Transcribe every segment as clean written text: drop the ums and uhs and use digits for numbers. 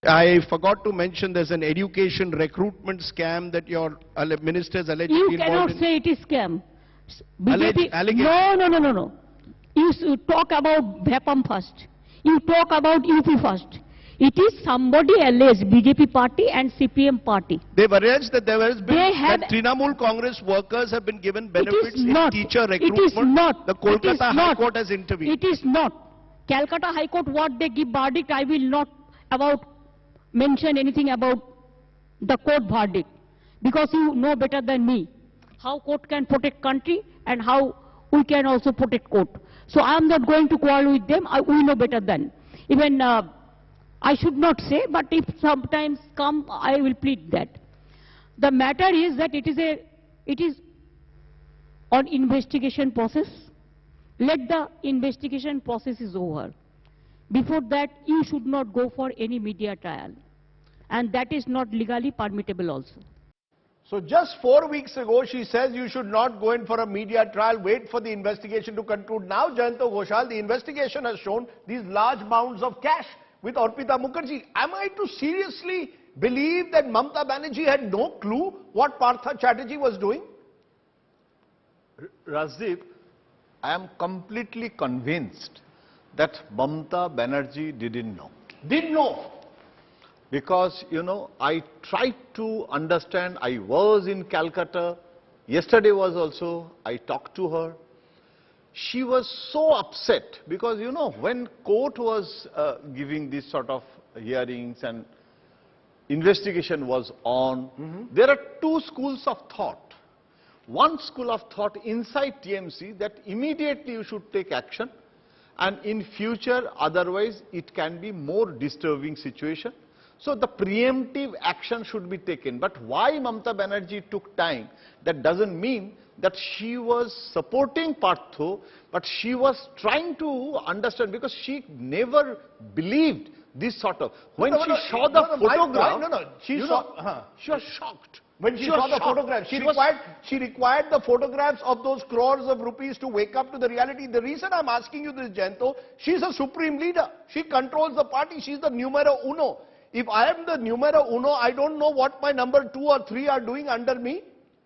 I forgot to mention there's an education recruitment scam that your ministers allegedly You involved in. cannot say it is scam. Allegation. No. You talk about BHAPM first. You talk about UP first. It is somebody alleged, BJP party and CPM party. They've alleged that there has been that Trinamool Congress workers have been given benefits in teacher recruitment. It is not. The Kolkata High Court has intervened. It is not. Calcutta High Court, what they give verdict, I will not mention anything about the court verdict, because you know better than me how court can protect country and how we can also protect court. So I am not going to quarrel with them. We know better than. Even I should not say, but if sometimes come, I will plead that. The matter is that it is on investigation process. Let the investigation process is over. Before that, you should not go for any media trial. And that is not legally permittable also. So just 4 weeks ago, she says you should not go in for a media trial, wait for the investigation to conclude. Now, Jayanto Ghoshal, the investigation has shown these large mounds of cash with Arpita Mukherjee. Am I to seriously believe that Mamata Banerjee had no clue what Partha Chatterjee was doing? Rajdeep, I am completely convinced that Mamata Banerjee didn't know. Didn't know. Because, you know, I tried to understand. I was in Calcutta. Yesterday was also, I talked to her. She was so upset because, you know, when court was giving this sort of hearings and investigation was on, there are two schools of thought. One school of thought inside TMC that immediately you should take action, and in future otherwise it can be more disturbing situation. So the preemptive action should be taken. But why Mamata Banerjee took time, that doesn't mean that she was supporting Partha, but she was trying to understand, because she never believed this sort of. When she saw the photograph, she was shocked. When she saw the photograph, she required the photographs of those crores of rupees to wake up to the reality. The reason I'm asking you this, Jayanto, she's a supreme leader. She controls the party. She's the numero uno. If I am the numero uno, I don't know what my number 2 or 3 are doing under me.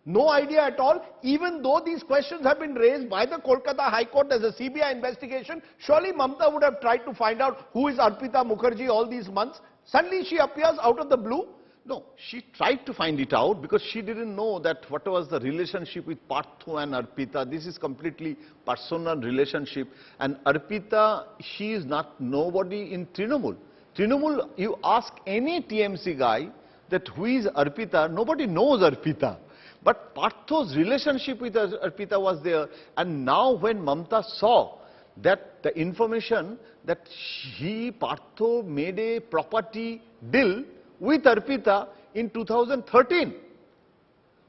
No idea at all. Even though these questions have been raised by the Kolkata High Court as a CBI investigation, surely Mamata would have tried to find out who is Arpita Mukherjee all these months. Suddenly she appears out of the blue. No, she tried to find it out because she didn't know that what was the relationship with Partha and Arpita. This is completely personal relationship. And Arpita, she is not nobody in Trinamool. Trinamool, you ask any TMC guy that who is Arpita, nobody knows Arpita. But Partha's relationship with Arpita was there. And now when Mamata saw that the information that Partha made a property deal with Arpita in 2013.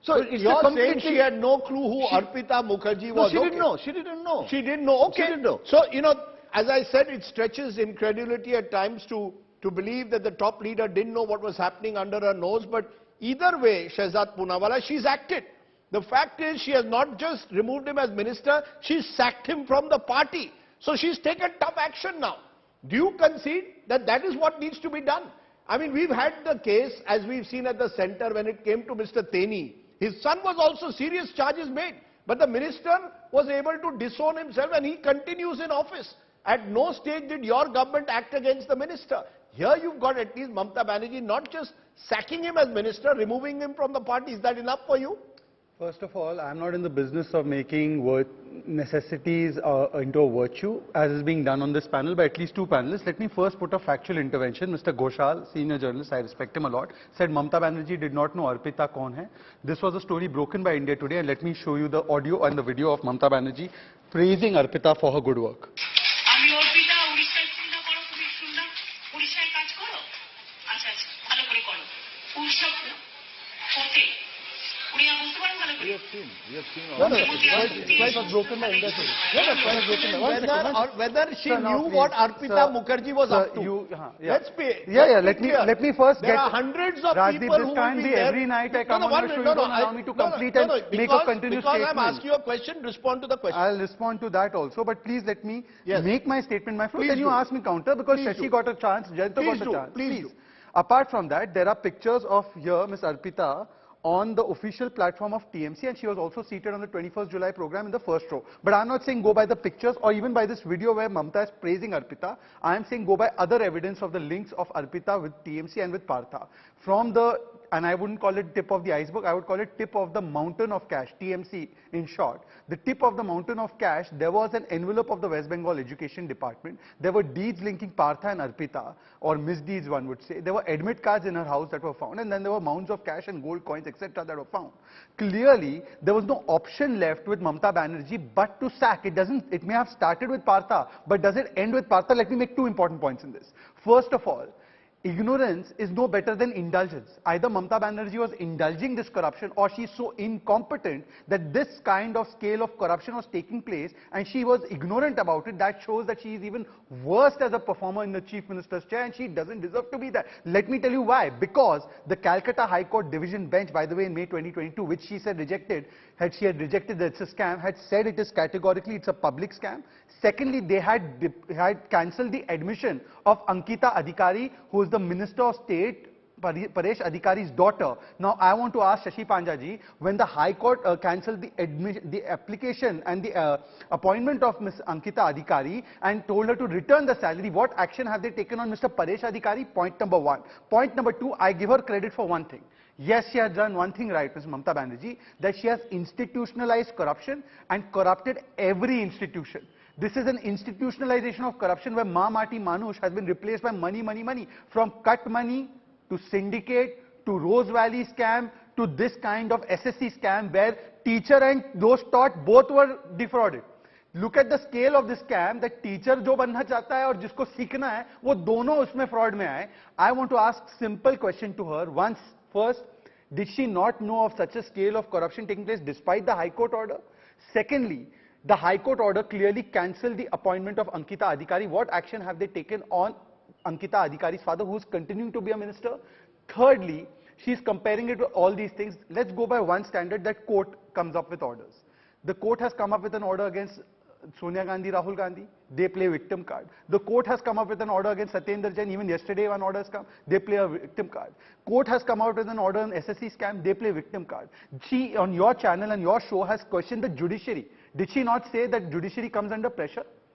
So it's you're saying she had no clue who Arpita Mukherjee was? No, she didn't know. She didn't know. She didn't know. Okay. She didn't know. So, you know, as I said, it stretches incredulity at times to believe that the top leader didn't know what was happening under her nose. But either way, Shehzad Poonwala, she's acted. The fact is, she has not just removed him as minister, she's sacked him from the party. So she's taken tough action now. Do you concede that that is what needs to be done? I mean, we've had the case, as we've seen at the center, when it came to Mr. Teni. His son was also serious charges made. But the minister was able to disown himself and he continues in office. At no stage did your government act against the minister. Here you've got at least Mamata Banerjee not just sacking him as minister, removing him from the party. Is that enough for you? First of all, I'm not in the business of making necessities into a virtue, as is being done on this panel by at least 2 panelists. Let me first put a factual intervention. Mr. Ghoshal, senior journalist, I respect him a lot, said Mamata Banerjee did not know Arpita kaun hai. This was a story broken by India Today, and let me show you the audio and the video of Mamata Banerjee praising Arpita for her good work. We have seen. was broken by India Today. Whether she knew what Arpita Mukherjee was up to. Let me first there are hundreds of people who will be there. Every night I come on the show, you don't allow me to complete and make a continuous statement. Because I'm asking you a question, respond to the question. I'll respond to that also, but please let me make my statement, my friend. Then you ask me counter, because Shashi got a chance, Jayanto got a chance. Please do. Apart from that, there are pictures of here, Ms. Arpita, on the official platform of TMC, and she was also seated on the 21st July program in the first row. But I'm not saying go by the pictures or even by this video where Mamata is praising Arpita. I am saying go by other evidence of the links of Arpita with TMC and with Partha. From the, and I wouldn't call it tip of the iceberg, I would call it tip of the mountain of cash, TMC in short. The tip of the mountain of cash, there was an envelope of the West Bengal Education Department. There were deeds linking Partha and Arpita, or misdeeds one would say. There were admit cards in her house that were found, and then there were mounds of cash and gold coins, etc. that were found. Clearly, there was no option left with Mamata Banerjee but to sack. It may have started with Partha, but does it end with Partha? Let me make two important points in this. First of all, ignorance is no better than indulgence. Either Mamata Banerjee was indulging this corruption, or she is so incompetent that this kind of scale of corruption was taking place and she was ignorant about it. That shows that she is even worse as a performer in the Chief Minister's chair, and she doesn't deserve to be there. Let me tell you why. Because the Calcutta High Court Division Bench, by the way, in May 2022, which she said rejected, she had rejected that it's a scam, had said it is categorically, it's a public scam. Secondly, they had cancelled the admission of Ankita Adhikari, who is the Minister of State, Paresh Adhikari's daughter. Now, I want to ask Shashi Panjaji, when the High Court cancelled the application and the appointment of Ms. Ankita Adhikari and told her to return the salary, what action have they taken on Mr. Paresh Adhikari? Point number one. Point number two, I give her credit for one thing. Yes, she has done one thing right, Ms. Mamata Banerjee, that she has institutionalized corruption and corrupted every institution. This is an institutionalization of corruption where Ma-Mati Manush has been replaced by money, money, money. From cut money to syndicate to Rose Valley scam to this kind of SSC scam where teacher and those taught both were defrauded. Look at the scale of this scam that teacher जो बनना चाहता है और जिसको सीखना है वो दोनों उसमें fraud में आए. I want to ask simple question to her. Once, first, did she not know of such a scale of corruption taking place despite the High Court order? Secondly, the High Court order clearly cancelled the appointment of Ankita Adhikari. What action have they taken on Ankita Adhikari's father, who is continuing to be a minister? Thirdly, she is comparing it with all these things. Let's go by one standard, that court comes up with orders. The court has come up with an order against Sonia Gandhi, Rahul Gandhi. They play victim card. The court has come up with an order against Satyendra Jain. Even yesterday one order has come. They play a victim card. Court has come out with an order on SSC scam. They play victim card. She, on your channel and your show, has questioned the judiciary. Did she not say that judiciary comes under pressure?